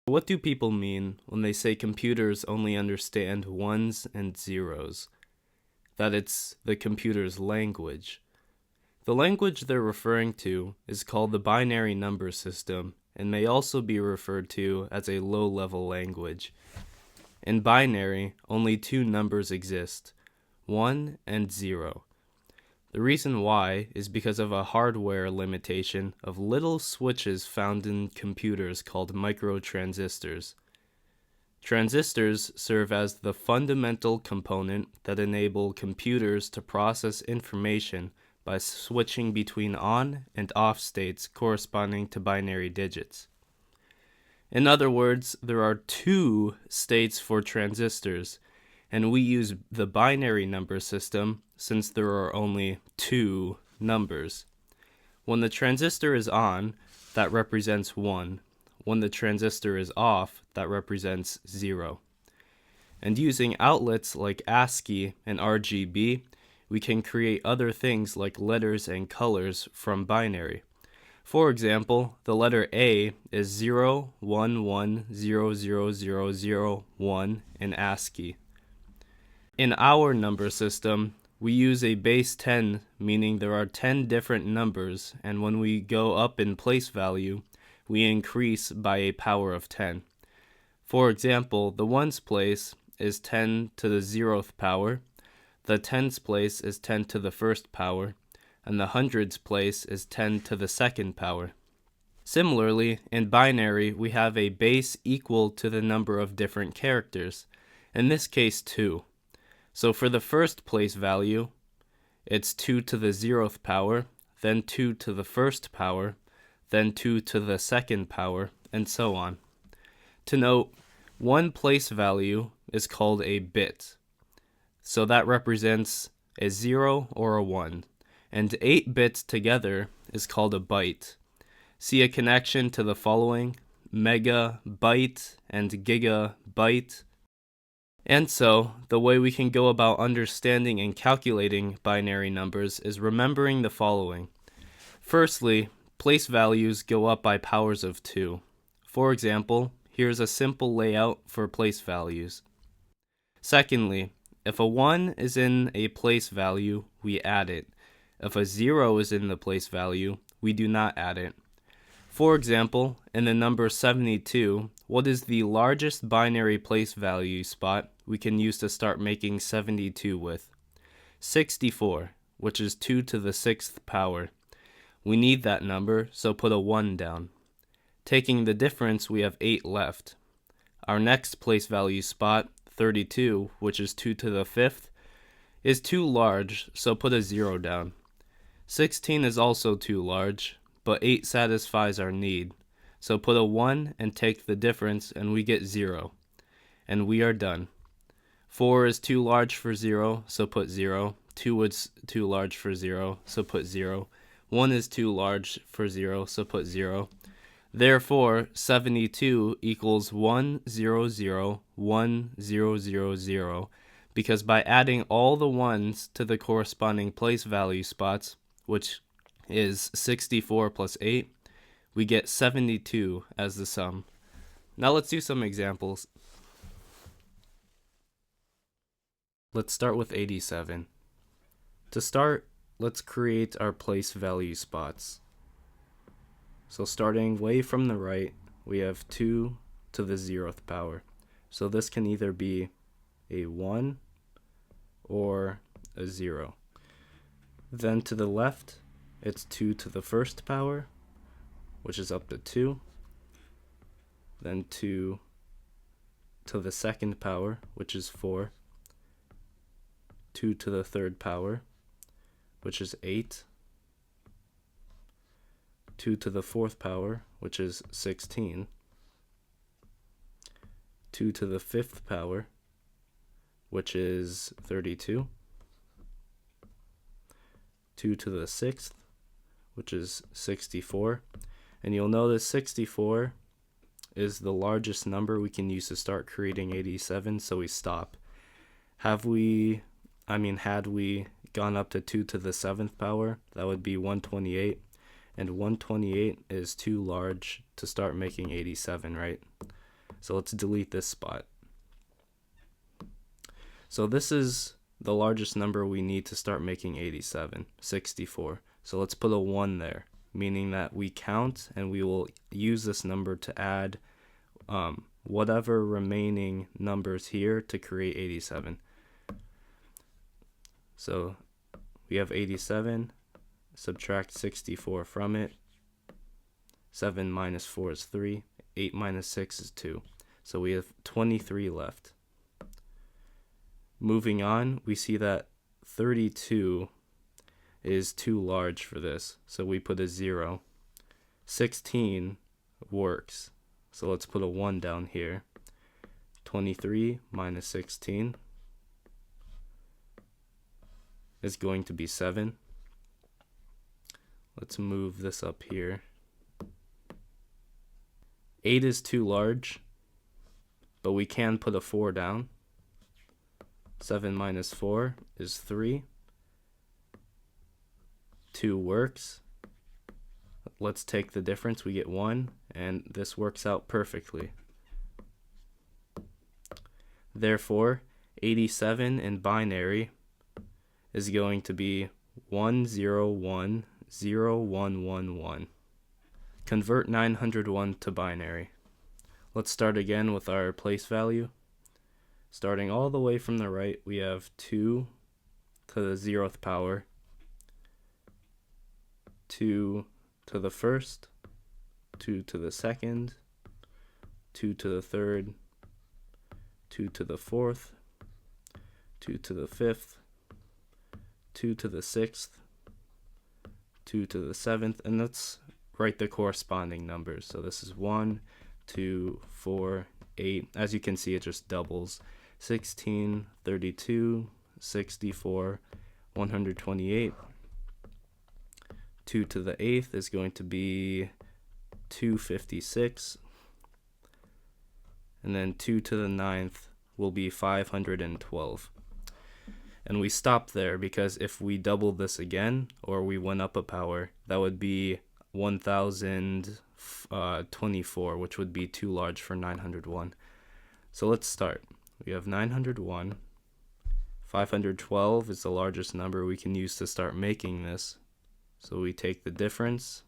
What do people mean when they say computers only understand ones and zeros? That it's the computer's language. The language they're referring to is called the binary number system and may also be referred to as a low-level language. In binary, only two numbers exist, 1 and 0. The reason why is because of a hardware limitation of little switches found in computers called microtransistors. Transistors serve as the fundamental component that enable computers to process information by switching between on and off states corresponding to binary digits. In other words, there are two states for transistors, and we use the binary number system since there are only two numbers. When the transistor is on, that represents 1. When the transistor is off, that represents 0. And using outlets like ASCII and RGB, we can create other things like letters and colors from binary. For example, the letter A is 0, 1, 1, 0, 0, 0, 0, 1 in ASCII. In our number system, we use a base 10, meaning there are 10 different numbers, and when we go up in place value, we increase by a power of 10. For example, the ones place is 10 to the 0th power, the tens place is 10 to the 1st power, and the hundreds place is 10 to the 2nd power. Similarly, in binary, we have a base equal to the number of different characters, in this case 2. So for the first place value, it's 2 to the 0th power, then 2 to the 1st power, then 2 to the 2nd power, and so on. To note, one place value is called a bit. So that represents a 0 or a 1. And 8 bits together is called a byte. See a connection to the following: megabyte and gigabyte. And so, the way we can go about understanding and calculating binary numbers is remembering the following. Firstly, place values go up by powers of 2. For example, here's a simple layout for place values. Secondly, if a 1 is in a place value, we add it. If a 0 is in the place value, we do not add it. For example, in the number 72, what is the largest binary place value spot we can use to start making 72 with? 64, which is 2 to the 6th power. We need that number, so put a 1 down. Taking the difference, we have 8 left. Our next place value spot, 32, which is 2 to the 5th, is too large, so put a 0 down. 16 is also too large, but 8 satisfies our need, so put a 1 and take the difference and we get 0. And we are done. 4 is too large for 0, so put 0. 2 is too large for 0, so put 0. 1 is too large for 0, so put 0. Therefore, 72 equals 1001000, because by adding all the ones to the corresponding place value spots, which is 64 plus 8, we get 72 as the sum. Now let's do some examples. Let's start with 87. To start, let's create our place value spots. So starting way from the right, we have 2 to the 0th power. So this can either be a 1 or a 0. Then to the left, it's 2 to the 1st power, which is up to 2. Then 2 to the 2nd power, which is 4. 2 to the 3rd power, which is 8. 2 to the 4th power, which is 16. 2 to the 5th power, which is 32. 2 to the 6th, which is 64. And you'll notice 64 is the largest number we can use to start creating 87, so we stop. Had we gone up to 2 to the 7th power, that would be 128. And 128 is too large to start making 87, right? So let's delete this spot. So this is the largest number we need to start making 87, 64. So let's put a 1 there, meaning that we count and we will use this number to add whatever remaining numbers here to create 87. So we have 87, subtract 64 from it. 7 minus 4 is 3, 8 minus 6 is 2. So we have 23 left. Moving on, we see that 32 is too large for this, so we put a 0. 16 works, so let's put a 1 down here. 23 minus 16 is going to be 7. Let's move this up here. 8 is too large, but we can put a 4 down. 7 minus 4 is 3. 2 works. Let's take the difference. We get 1, and this works out perfectly. Therefore, 87 in binary is going to be 1010111. Convert 901 to binary. Let's start again with our place value. Starting all the way from the right, we have 2 to the 0th power, 2 to the 1st, 2 to the 2nd, 2 to the 3rd, 2 to the 4th, 2 to the 5th, 2 to the 6th, 2 to the 7th, and let's write the corresponding numbers. So this is 1, 2, 4, 8. As you can see, it just doubles. 16, 32, 64, 128. 2 to the 8th is going to be 256. And then 2 to the 9th will be 512. And we stop there because if we double this again, or we went up a power, that would be 1024, which would be too large for 901. So let's start. We have 901. 512 is the largest number we can use to start making this. So we take the difference,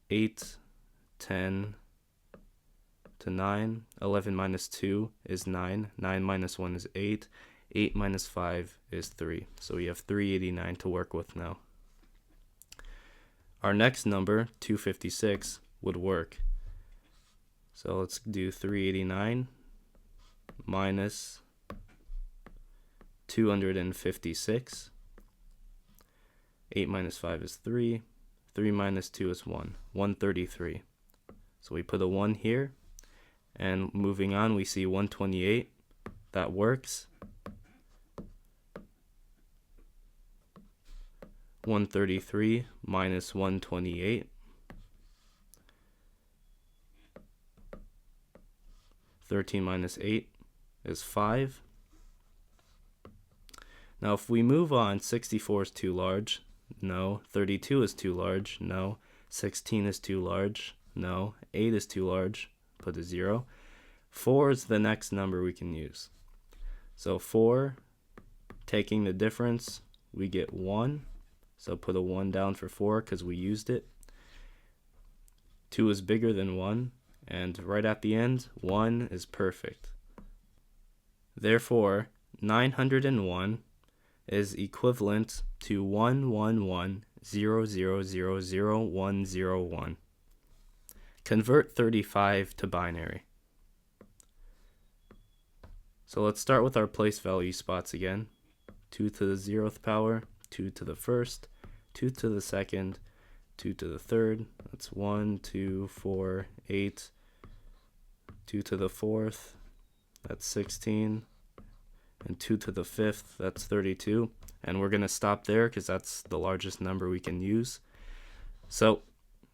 8, 10 to 9. 11 minus 2 is 9. 9 minus 1 is 8. 8 minus 5 is 3. So we have 389 to work with now. Our next number, 256, would work. So let's do 389 minus 256. 8 minus 5 is 3. 3 minus 2 is 1. 133. So we put a 1 here. And moving on, we see 128. That works. 133 minus 128. 13 minus 8 is 5. Now if we move on, 64 is too large. No. 32 is too large. No. 16 is too large. No. 8 is too large. Put a 0. 4 is the next number we can use. So 4, taking the difference, we get 1. So put a 1 down for 4 because we used it. 2 is bigger than 1. And right at the end, 1 is perfect. Therefore, 901 is equivalent to 111,000,00101. Convert 35 to binary. So let's start with our place value spots again. 2 to the 0th power, 2 to the 1st, 2 to the 2nd, 2 to the 3rd. That's 1, 2, 4, 8. 2 to the 4th, that's 16. And 2 to the 5th, that's 32. And we're going to stop there because that's the largest number we can use. So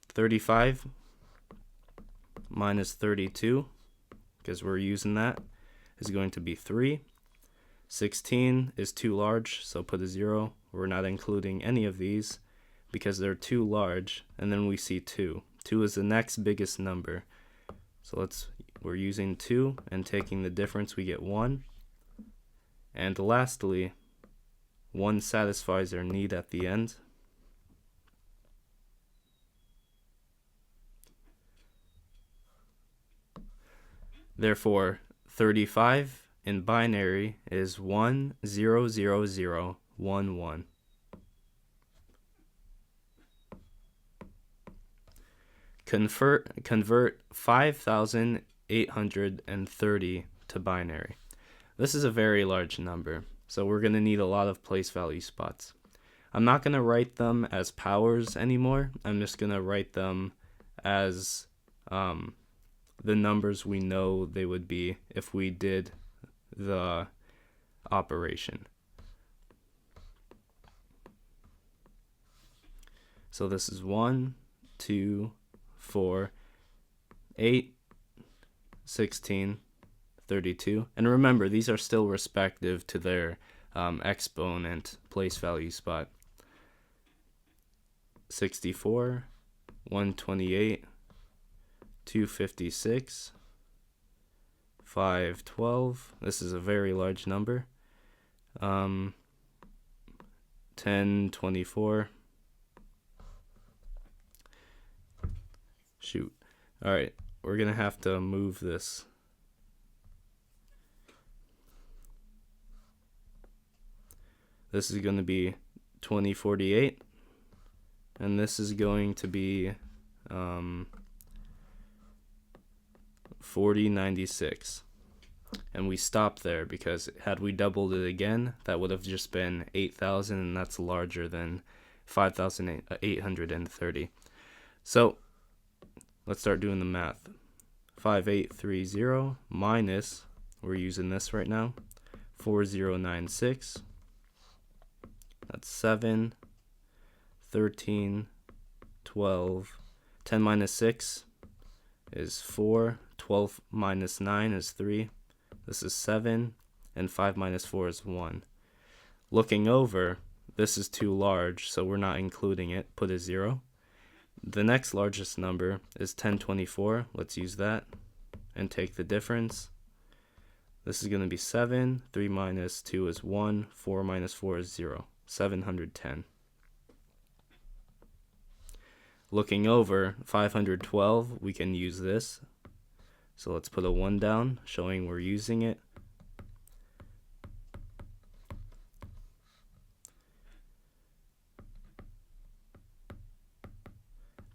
35 minus 32, because we're using that, is going to be 3. 16 is too large, so put a 0. We're not including any of these because they're too large. And then we see 2. 2 is the next biggest number. So let's we're using 2, and taking the difference we get 1. And lastly, 1 satisfies our need at the end. Therefore, 35 in binary is 1000011. Convert 5,830 to binary. This is a very large number, so we're going to need a lot of place value spots. I'm not going to write them as powers anymore. I'm just going to write them as the numbers we know they would be if we did the operation. So this is 1, 2, 4, 8, 16, 32. And remember, these are still respective to their exponent place value spot. 64, 128, 256, 512. This is a very large number. 1024. Shoot. All right, we're gonna have to move this. This is going to be 2048, and this is going to be 4096. And we stop there because had we doubled it again, that would have just been 8,000, and that's larger than 5,830. So let's start doing the math. 5830 minus, we're using this right now, 4096. That's 7, 13, 12. 10 minus 6 is 4. 12 minus 9 is 3. This is 7. And 5 minus 4 is 1. Looking over, this is too large, so we're not including it. Put a 0. The next largest number is 1024. Let's use that and take the difference. This is going to be 7. 3 minus 2 is 1. 4 minus 4 is 0. 710. Looking over 512, we can use this. So let's put a 1 down, showing we're using it.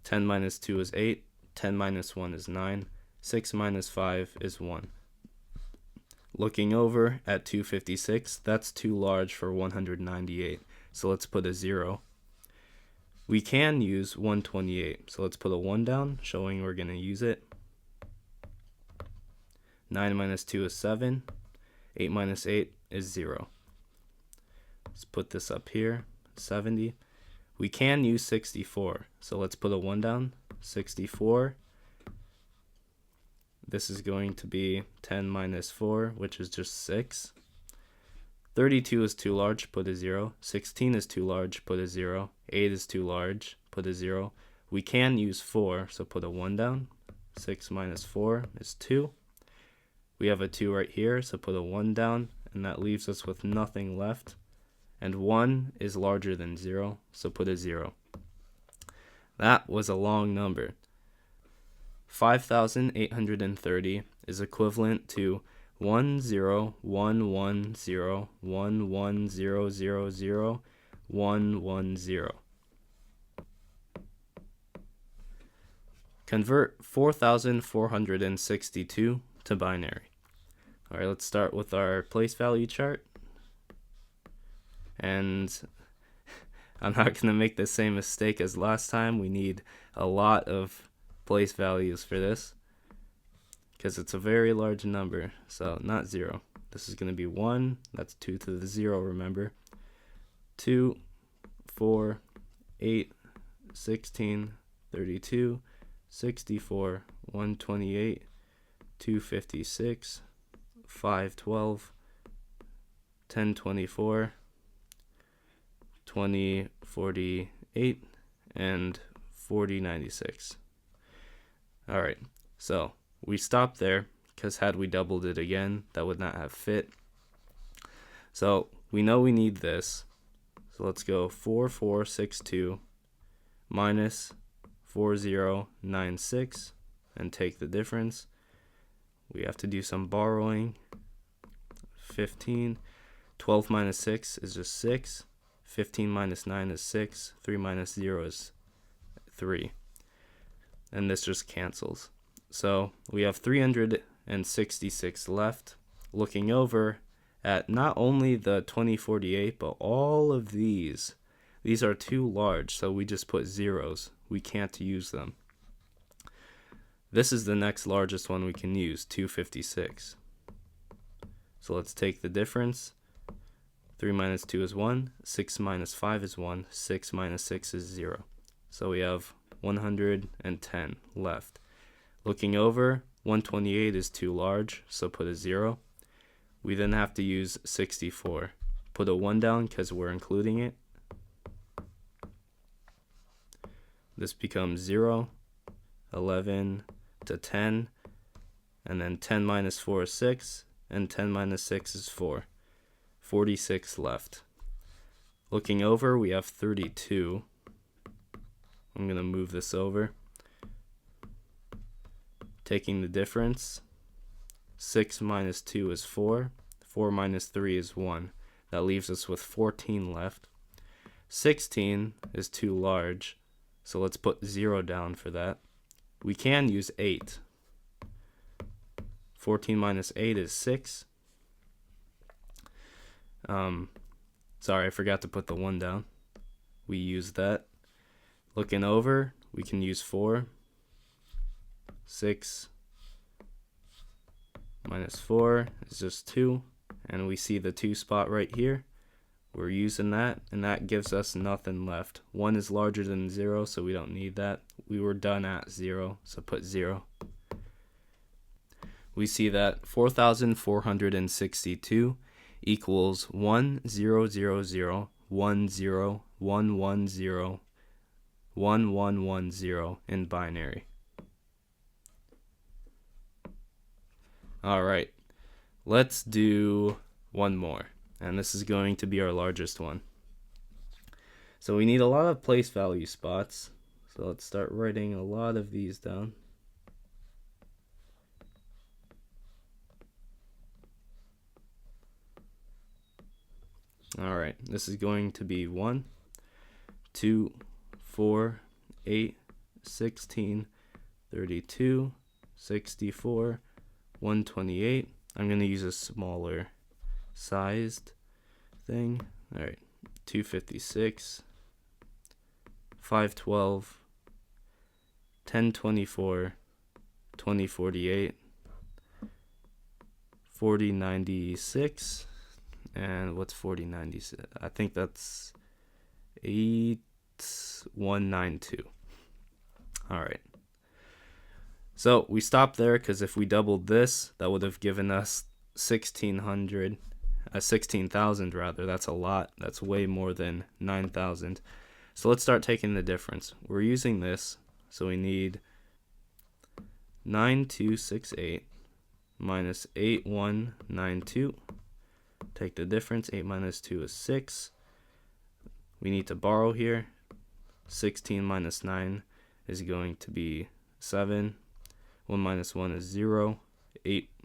Ten minus 2 is 8. 10 minus 1 is 9. 6 minus 5 is 1. Looking over at 256, that's too large for 198, so let's put a 0. We can use 128, so let's put a 1 down, showing we're going to use it. 9 minus 2 is 7. 8 minus 8 is 0. Let's put this up here, 70. We can use 64, so let's put a 1 down, 64. This is going to be 10 minus 4, which is just 6. 32 is too large, put a 0. 16 is too large, put a 0. 8 is too large, put a 0. We can use 4, so put a 1 down. 6 minus 4 is 2. We have a 2 right here, so put a 1 down, and that leaves us with nothing left. And 1 is larger than 0, so put a 0. That was a long number. 5,830 is equivalent to 1011011000110. Convert 4,462 to binary. All right, let's start with our place value chart. And I'm not going to make the same mistake as last time. We need a lot of place values for this because it's a very large number, so not 0. This is going to be 1. That's 2 to the 0, remember. 2, 4, 8, 16, 32, 64, 128, 256, 512, 1024, 2048, and 4096. All right, so we stop there. because had we doubled it again, that would not have fit. So we know we need this. So let's go 4462 minus 4096 and take the difference. We have to do some borrowing. 15. 12 minus 6 is just 6. 15 minus 9 is 6. 3 minus 0 is 3. And this just cancels. So we have 366 left. Looking over at not only the 2048, but all of these. These are too large, so we just put zeros. We can't use them. This is the next largest one we can use, 256. So let's take the difference. 3 minus 2 is 1. 6 minus 5 is 1. 6 minus 6 is 0. So we have 110 left. Looking over, 128 is too large, so put a 0. We then have to use 64. Put a 1 down because we're including it. This becomes 0, 11 to 10, and then 10 minus 4 is 6, and 10 minus 6 is 4. 46 left. Looking over, we have 32. I'm going to move this over. Taking the difference, 6 minus 2 is 4. 4 minus 3 is 1. That leaves us with 14 left. 16 is too large, so let's put 0 down for that. We can use 8. 14 minus 8 is 6. Sorry, I forgot to put the 1 down. We use that. Looking over, we can use 4. 6 minus 4 is just 2. And we see the 2 spot right here. We're using that, and that gives us nothing left. 1 is larger than 0, so we don't need that. We were done at 0, so put 0. We see that 4,462 equals 1,000,10,110,1110 in binary. All right, let's do one more, and this is going to be our largest one. So we need a lot of place value spots. So let's start writing a lot of these down. All right, this is going to be 1, 2, 4, 8, 16, 32, 64, 128. I'm going to use a smaller sized thing. All right, 256, 512, 1024, 2048, 4096, and what's 4096? I think that's 8192. All right. So we stopped there because if we doubled this, that would have given us 16,000 rather. That's a lot. That's way more than 9,000. So let's start taking the difference. We're using this, so we need 9268 minus 8192. Take the difference. 8 minus 2 is 6. We need to borrow here. 16 minus 9 is going to be 7. 1 minus 1 is 0.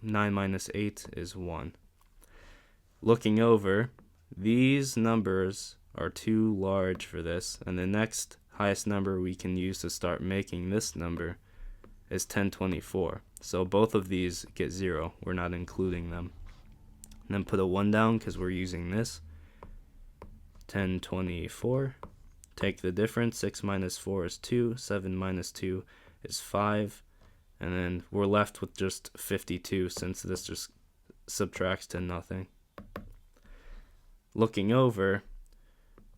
9 minus 8 is 1. Looking over, these numbers are too large for this, and the next highest number we can use to start making this number is 1024. So both of these get 0. We're not including them. And then put a 1 down because we're using this. 1024. Take the difference. 6 minus 4 is 2. 7 minus 2 is 5. And then we're left with just 52 since this just subtracts to nothing. Looking over,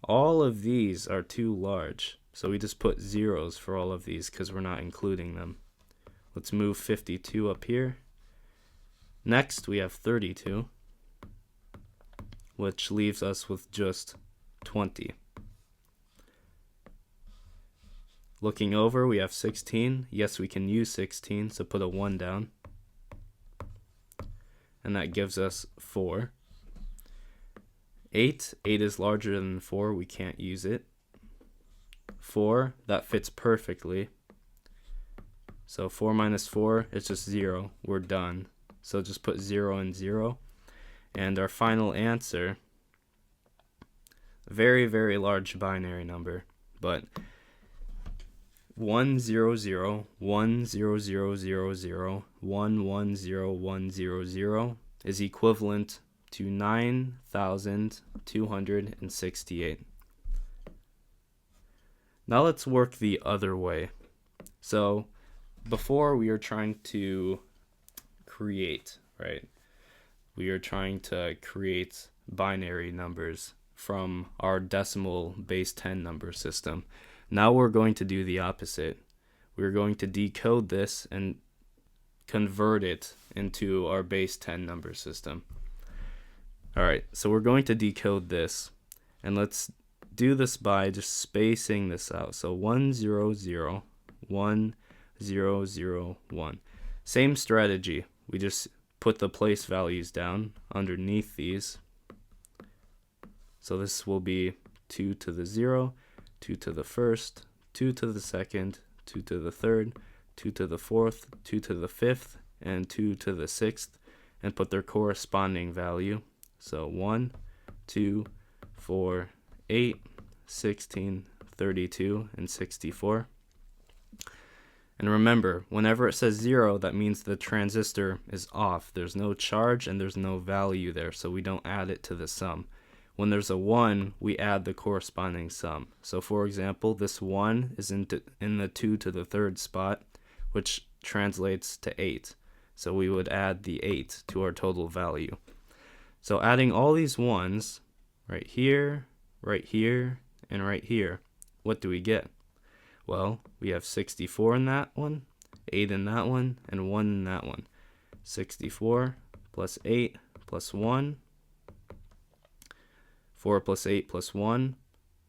all of these are too large. So we just put zeros for all of these because we're not including them. Let's move 52 up here. Next, we have 32, which leaves us with just 20. Looking over, we have 16. Yes, we can use 16, so put a 1 down. and that gives us 4. 8 is larger than 4, we can't use it. 4, that fits perfectly. So 4 minus 4, it's just 0. We're done. So just put 0 and 0. And our final answer, very, very large binary number, but 100,100,00110,110,100 is equivalent to 9,268. Now let's work the other way. So before we are trying to create, right? We are trying to create binary numbers from our decimal base 10 number system. Now we're going to do the opposite. We're going to decode this and convert it into our base 10 number system. All right, so we're going to decode this, and let's do this by just spacing this out. So 1 0 0 1 0 0 1. Same strategy. We just put the place values down underneath these. So this will be 2 to the 0, 2 to the first, 2 to the second, 2 to the third, 2 to the fourth, 2 to the fifth, and 2 to the sixth, and put their corresponding value. So 1, 2, 4, 8, 16, 32, and 64. And remember, whenever it says 0, that means the transistor is off. There's no charge and there's no value there, so we don't add it to the sum. When there's a 1, we add the corresponding sum. So for example, this 1 is in the 2 to the third spot, which translates to 8. So we would add the 8 to our total value. So adding all these 1s, right here, and right here, what do we get? Well, we have 64 in that one, 8 in that one, and 1 in that one. 64 plus 8 plus 1. 4 plus 8 plus 1,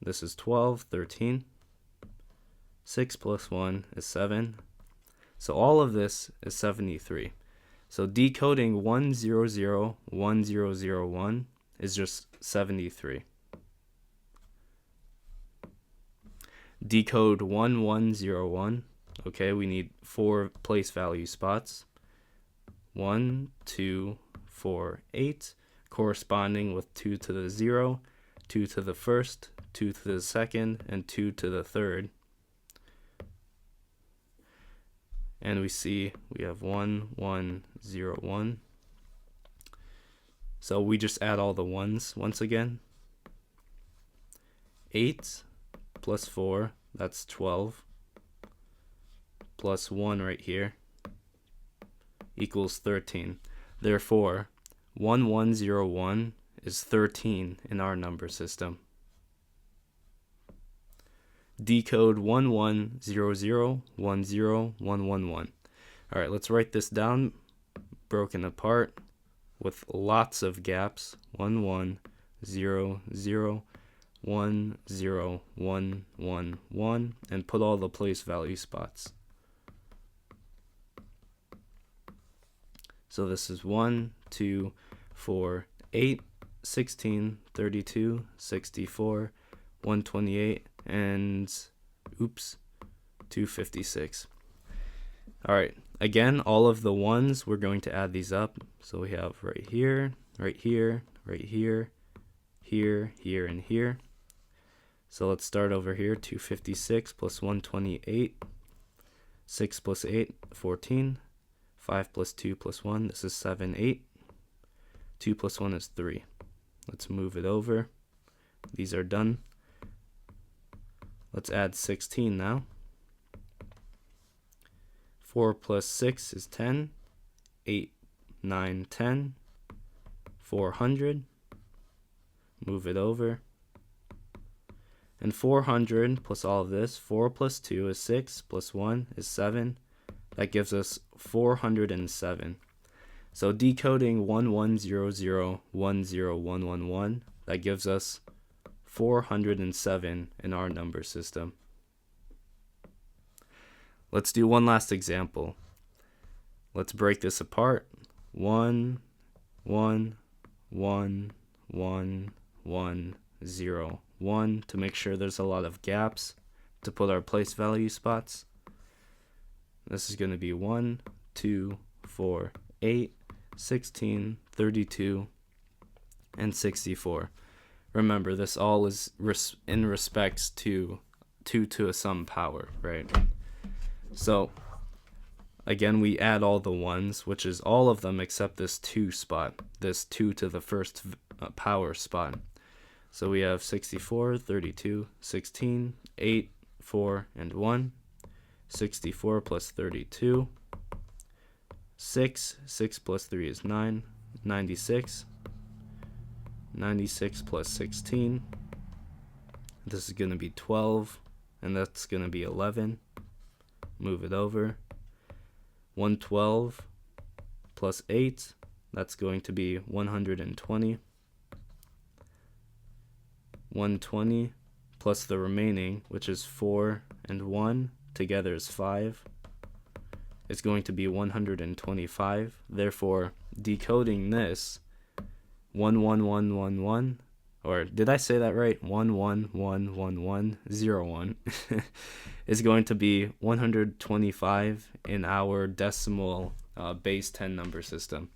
this is 12, 13. 6 plus 1 is 7. So all of this is 73. So decoding 1001001 is just 73. Decode 1101. Okay, we need 4 place value spots. 1, 2, 4, 8. Corresponding with 2 to the 0, 2 to the first, 2 to the second, and 2 to the third. And we see we have 1, 1, 0, 1. So we just add all the 1s once again. 8 plus 4, that's 12. Plus 1 right here equals 13. Therefore, 1101 is 13 in our number system. Decode 1100101111. All right, let's write this down broken apart with lots of gaps. 1100101111 and put all the place value spots. So this is 1, 2, 4, 8, 16, 32, 64, 128, and 256. All right, again, all of the 1s, we're going to add these up. So we have right here, right here, right here, here, here, and here. So let's start over here. 256 plus 128, 6 plus 8, 14, 5 plus 2 plus 1, this is 7, 8. 2 plus 1 is 3. Let's move it over. These are done. Let's add 16 now. 4 plus 6 is 10. 8, 9, 10. 400. Move it over. And 400 plus all of this, 4 plus 2 is 6, plus 1 is 7. That gives us 407. So decoding 1100101111, that gives us 407 in our number system. Let's do one last example. Let's break this apart. 1, 1, 1, 1, 1, 0, 1 to make sure there's a lot of gaps to put our place value spots. This is going to be 1, 2, 4, 8, 16, 32, and 64. Remember, this all is in respects to 2 to some power, right? So again, we add all the ones, which is all of them except this 2 spot, this 2 to the first power spot. So we have 64, 32, 16, 8, 4, and 1. 64 plus 32. 6 plus 3 is 9. 96. 96 plus 16. This is going to be 12, and that's going to be 11. Move it over. 112 plus 8, that's going to be 120. 120 plus the remaining, which is 4 and 1, together is 5. It's going to be 125. Therefore, decoding this, 11111, or did I say that right? 111101 is going to be 125 in our decimal base 10 number system.